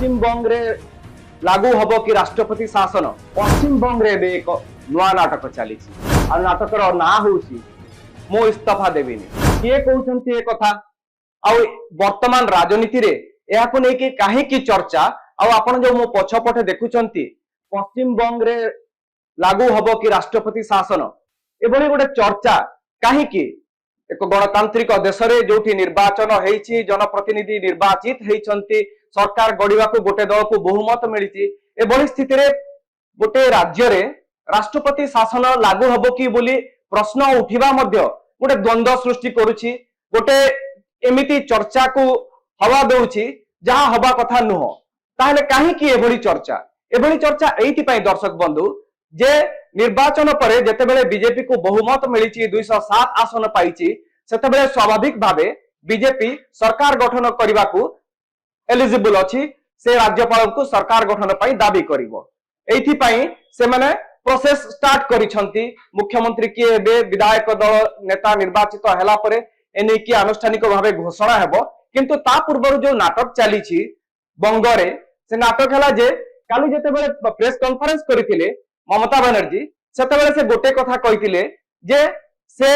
पश्चिमबंग रे लागू हब कि राष्ट्रपति शासन पश्चिमबंग रे एक नुआ नाटक चली नाटक ना हूँ मो इस्तीफा देविनी किए कहते कथा वर्तमान राजनीति रे यह नहीं कहीं चर्चा आपण जो मो पछपटे देखुंट पश्चिमबंग रे लागू हब कि राष्ट्रपति शासन एभली गोटे चर्चा कहीं एक गणतांत्रिक देश में जो निर्वाचन होती जनप्रतिनिधि निर्वाचित होती सरकार गढ़ा को गोटे दल को बहुमत मिली एभली स्थिति रे गोटे राज्य रे राष्ट्रपति शासन लागू हब कि बोली प्रश्न उठिबा मध्य गोटे द्वंद्व सृष्टि करुछि गोटे एमिति चर्चा को हवा देउछि जहाँ हवा कथा नुह ताहले काहेकि एभली चर्चा एइथिपाई दर्शक बंधु जे निर्वाचन परे जेतेबेले बीजेपी को बहुमत मिली 207 आसन पाइछि सेतेबेले स्वाभाविक भावे बीजेपी सरकार गठन करने को एलिजिबल अछि से राज्यपाल को सरकार गठन पाई दाबी करिवो एइथिपाई से माने प्रोसेस स्टार्ट करिसंती मुख्यमंत्री किए हेबे विधायक दल नेता निर्वाचित हला परे एने की आनुष्ठानिक भावे घोषणा हेबो किंतु ता पूर्व जो नाटक चली बंगरे से नाटक हला जे काली जेतेबेले प्रेस कॉन्फ्रेंस करिथिले ममता बनर्जी सेतेबेले से गोटे कथा कहिथिले जे से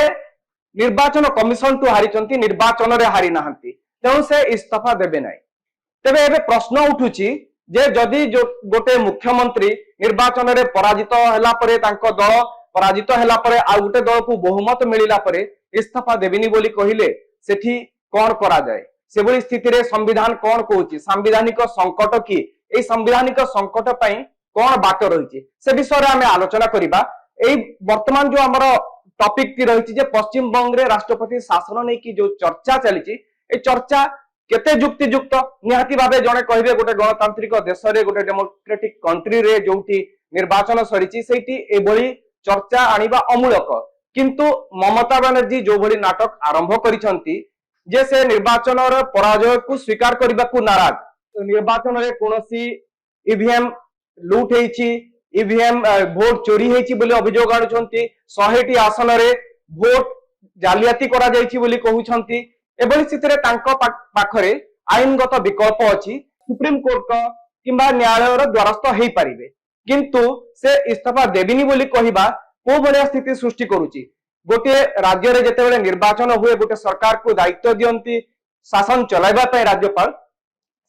निर्वाचन कमिशन टू हारिचंती निर्वाचन रे हारि नाहंती तेणु से इस्तीफा देबे नाही तेबे एबे प्रश्न उठुची जे जदि जो गोटे मुख्यमंत्री निर्वाचन रे पराजित हला परे तांको दल पराजित हला परे आ गोटे दल को बहुमत मिलिला परे इस्तीफा देबिनी बोली कहिले सेठी कोन करा जाय से बड़ी स्थिति रे संविधान कोन कहूची संवैधानिक संकट की ए संवैधानिक संकट पई कोन बाट रहिची से विषय रे हमें आलोचना करिबा ए वर्तमान जो हमर टॉपिक की रहिची जे पश्चिम बंग रे राष्ट्रपति शासन नै की जो चर्चा चलीची ए चर्चा केते युक्तियुक्त निहाती भावे जणे कहिबे गोटे गणतांत्रिक देश रे गोटे डेमोक्रेटिक कंट्री रे जोठी निर्वाचन सरीची सेठी एभली चर्चा आनिबा अमूलक किंतु ममता बनर्जी जो भली नाटक आरंभ करिसंती जे से निर्वाचन रे पराजय को स्वीकार करबा को नाराज निर्वाचन रे कोनोसी ईवीएम लूट हेची ईवीएम वोट चोरी हेची बोली अभियोग आनुछंती 100टी आसन रे वोट जालियाती करा जायची बोली कहउछंती एभली स्थिति रे तांको पाखरे आईनगत विकल्प अछि सुप्रीम कोर्ट का किंबा न्यायालय रो द्वारस्थ हेई परिबे किंतु से इस्तीफा देबिनी बोली कहिबा को भलिया स्थिति सृष्टि करूची गोटे राज्य रे जेतेबेले निर्वाचन हुए गोटे सरकार को दायित्व दियंती शासन चलाइबा पय राज्यपाल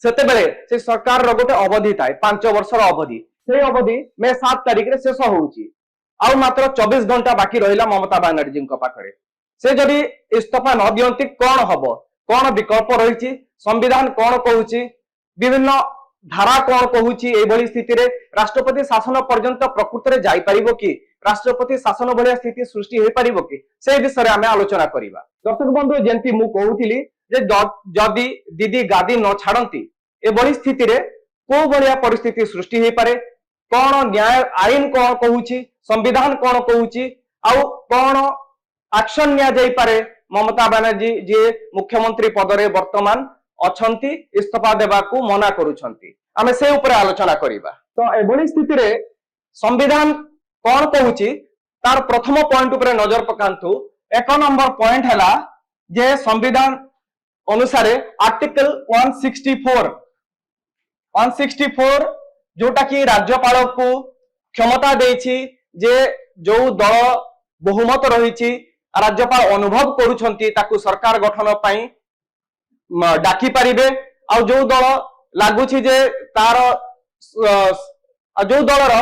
सेतेबेले से सरकार रो गोटे अवधि थाए 5 वर्षर अवधि से अवधि मे 7 तारिख रे शेष होउची आ मात्र 24 घंटा बाकी रहिला ममता बनर्जी को पाखरे से जदि इस्तीफा न दियंती कोन हबो कोन विकल्प रहिची संविधान कोन कहूची विभिन्न धारा कोन कहूची एभली स्थिति रे राष्ट्रपति शासन पर्यंत प्रकृति रे जाई परिबो कि राष्ट्रपति शासन भलिया स्थिति सृष्टि होई परिबो कि से विषय रे हमें आलोचना करिबा दर्शक बंधु जेंति मु कहूतिली जे जदि दीदी गादी न छाड़ती एभली स्थिति रे को भलिया परिस्थिति सृष्टि होई पारे कोन न्याय आईन कोन कहूची संविधान कोन कहूची आउ कोन एक्शन निया जाई पारे ममता बनर्जी जे मुख्यमंत्री पद रे वर्तमान अछंती इस्तीफा देबा को मना करूछंती आमे से ऊपर आलोचना करिबा तो एभली स्थिति रे संविधान कोन कहूची तार प्रथम पॉइंट ऊपर नजर पकांतु 1 नंबर पॉइंट हला जे संविधान अनुसार आर्टिकल 164 जोटा कि राज्यपाल को क्षमता देछि जे जो दल बहुमत रहिछि राज्यपाल अनुभव करूछंती ताकू सरकार गठन पाई डाकी पारिबे आ जो दल लागुछि जे तार जो दलर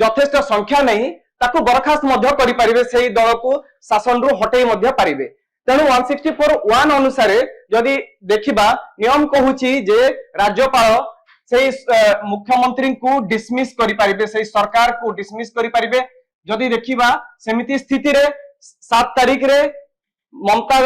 यथेष्ट संख्या नहीं ताकू बरखास्त मध्य करि पारिबे सेही दल को शासन रु हटेई मध्य पारिबे तेणु 164(1) अनुसार जदि देखिबा नियम कहूची जे राज्यपाल सेही मुख्यमंत्री को डिसमिस करि पारिबे सेही सरकार को डिसमिस करि पारिबे जदि देखिबा सेमिति स्थिति रे 7 तारिख रे ममता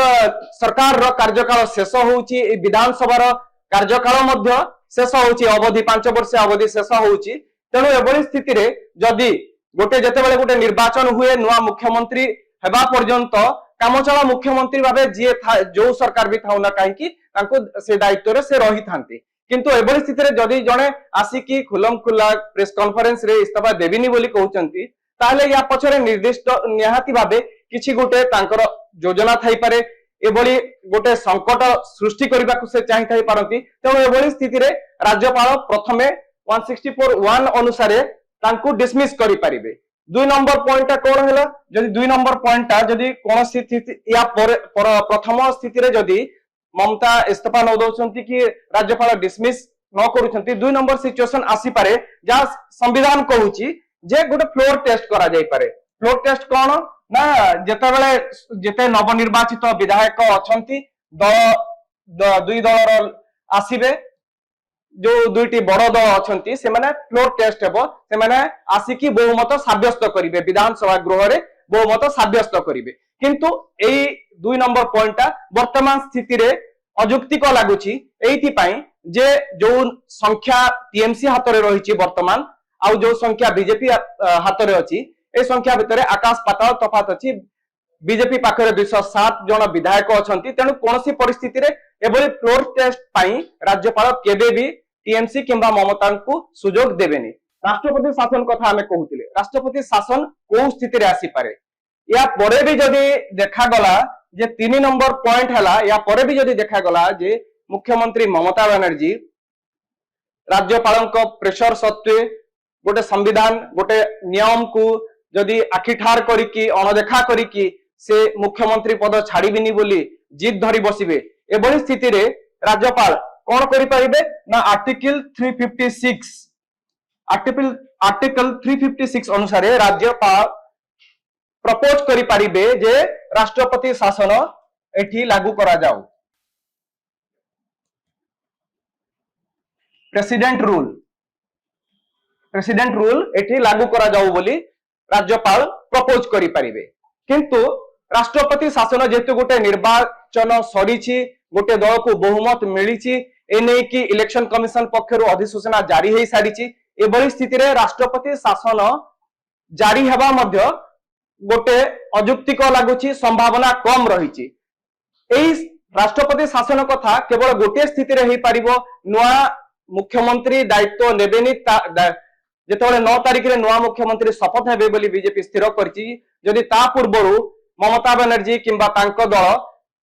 सरकार रो कार्यकाल शेष होउची विधानसभा रो कार्यकाल मध्य शेष होउची अवधि 5 वर्ष अवधि शेष होउची तेणु एभली स्थिति रे जदि गोटे जेतेबेले गोटे निर्वाचन हुए नुआ मुख्यमंत्री हेबा पर्यंत कामचला मुख्यमंत्री भावे जी जो सरकार भी थाउ ना कहीं से दायित्व रे से रही थांती किंतु एभली स्थिति रे जदि जणे आसिकी खुलम खुला प्रेस कॉन्फ्रेंस रे इस्तीफा देबिनी बोली कहउचंती ताले या पछरे निर्दिष्ट निहाती भावे किछि गोटे तांकर योजना थाई पारे एभली गोटे संकट सृष्टि करने को से चाहिए पारती। तेणु एभली स्थिति रे राज्यपाल प्रथमे 164(1) अनुसार तांको डिसमिस करि परिबे। 2 नंबर पॉइंट कौन है जदि 2 नंबर पॉइंट जदि कौन स्थिति या प्रथम स्थिति रे जदि ममता इस्तीफा न दौरान कि राज्यपाल डिसमिस न करूछंती 2 नंबर सिचुएशन आसी पारे जहाँ संविधान कहूची जे गोटे फ्लोर टेस्ट करा जाई पारे। फ्लोर टेस्ट कौन ना जेते नवनिर्वाचित विधायक अछंती दुई दल आसीबे जो दुईटी बड़ दल अछंती से माने फ्लोर टेस्ट हेबो से माने आसिकी बहुमत साब्यस्त करिवे विधानसभा गृह रे बहुमत साब्यस्त करिवे। किंतु एई 2 नंबर पॉइंट वर्तमान स्थिति रे अजुक्तिक लागुची एइथि पई जे जो संख्या टीएमसी हाथ रे रहिची वर्तमान आउ जो संख्या बीजेपी हाथ रे अछि ए संख्या भितरे आकाश पाताल तफात अछि। बीजेपी पाखरे 207 जन विधायक अछंती तेणु कोनसी परिस्थिति रे एभली फ्लोर टेस्ट पई राज्यपाल केबे भी टीएमसी किंबा ममता को सुजोग देबेनी। राष्ट्रपति शासन कथा हमें कहूतिले राष्ट्रपति शासन को स्थिति रे आसी पारे या परे भी जदि देखा गला जे 3 नंबर पॉइंट हला या परे भी जदि देखा गला जे मुख्यमंत्री ममता बनर्जी राज्यपाल प्रेशर सत्वे गोटे संविधान गोटे नियम को जदि आखिठार करिकी अणदेखा करिकी से मुख्यमंत्री पद छाड़िबिनी बोली जिद धरी बसिबे एभली स्थिति रे राज्यपाल कौन करि परिबे ना आर्टिकल 356 अनुसार राज्यपाल प्रपोज करि परिबे जे राष्ट्रपति शासन एठी लागू करा जाऊ। प्रेसिडेंट रूल एठी लागू करा जाऊ बोली राज्यपाल प्रपोज करि परिबे। किंतु राष्ट्रपति शासन जेतु गोटे निर्वाचन सरीची गोटे दल को बहुमत मिलीची एने की इलेक्शन कमिशन पक्षरु अधिसूचना जारी हो सारी एभली स्थिति रे राष्ट्रपति शासन जारी हेबा मध्य गोटे अजुक्तिक लागुची संभावना कम रही। एई राष्ट्रपति शासन कथा केवल गोटे स्थिति रे ही पारिबो नुआ मुख्यमंत्री दायित्व नेबेनी जेतेबेले 9 तारिख रे नुआ मुख्यमंत्री शपथ हेबे बोली बीजेपी स्थिर करछि। जदि ता पूर्वरु ममता बनर्जी किंबा तांको दल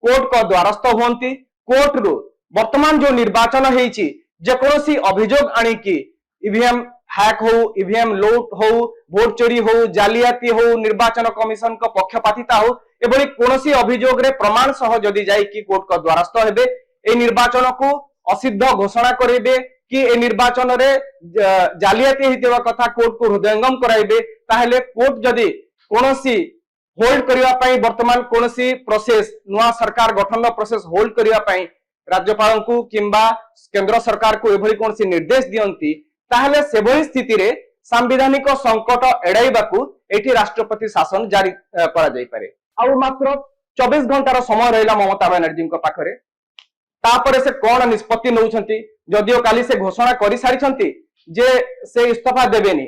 कोर्ट को द्वारस्थ हुंती कोर्ट रु वर्तमान जो निर्वाचन हेछि जे कोनोसी अभियोग आनी कि ईवीएम हैक हो ईवीएम लूट हो वोट चोरी हो जालियाती हो निर्वाचन कमिशन को पक्षपातिता हो एभली कोनोसी अभियोग रे प्रमाण सह जदि जाई कि कोर्ट को द्वारस्थ हेबे ए निर्वाचन को असिद्ध घोषणा करेबे कि ए निर्वाचन रे जालियाती हितेवा कथा कोर्ट को हृदयंगम कराइबे ताहेले कोर्ट जदि कोनोसी होल्ड करिवा पई वर्तमान कोनोसी प्रोसेस नुआ सरकार गठन प्रोसेस होल्ड करिवा पई राज्यपाल को किंबा केंद्र सरकार को एभली कोनोसी निर्देश दियंती ताहेले सेभली स्थिति रे सांविधानिक संकट एडाइबाकू एठी राष्ट्रपति शासन जारी करा जाई पारे। आउ मात्र 24 घंटार समय रहिला ममता बनर्जी को पाखरे तापरे से कौन निष्पत्ति नौछंती जदियो काली से घोषणा करि सारिछंती जे से इस्तीफा देबेनी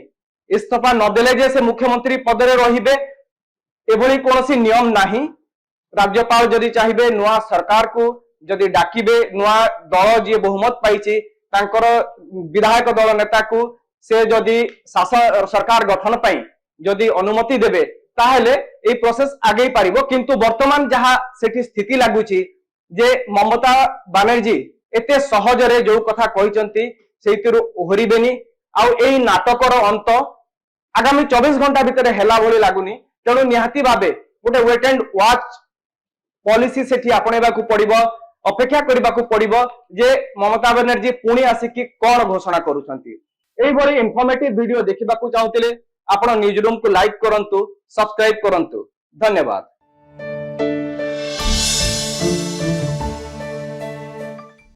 इस्तीफा न देले जे से मुख्यमंत्री पद रे रहिबे एभली कोनोसी नियम नाही। राज्यपाल जदि चाहिबे नुआ सरकार को जदि डाकिबे नुआ दल जे बहुमत पाइछि तांकर विधायक दल नेता को से जदि शासन सरकार गठन पई जदि अनुमति देबे ताहेले ए प्रोसेस आगे पारिबो। किंतु वर्तमान जहां सेठी स्थिति लागुची जे ममता बनर्जी एते सहजरे जो कथा कहिसंती सेतिरु ओहरिबेनी आउ एई नाटकर अंत आगामी 24 घंटा भितर हेला भली लागुनी। तेणु निहाती भाबे गोटे वेट एंड वॉच पॉलिसी सेठी आपणेबाकू पड़िबो अपेक्षा करबाकू पड़िबो जे ममता बनर्जी पुणी आसिकी कोन घोषणा करूछंती। एई भली इन्फॉर्मेटिव वीडियो देखिबाकू चाहूतिले आपण न्यूज रूम को लाइक करंतु सब्सक्राइब करंतु। धन्यवाद।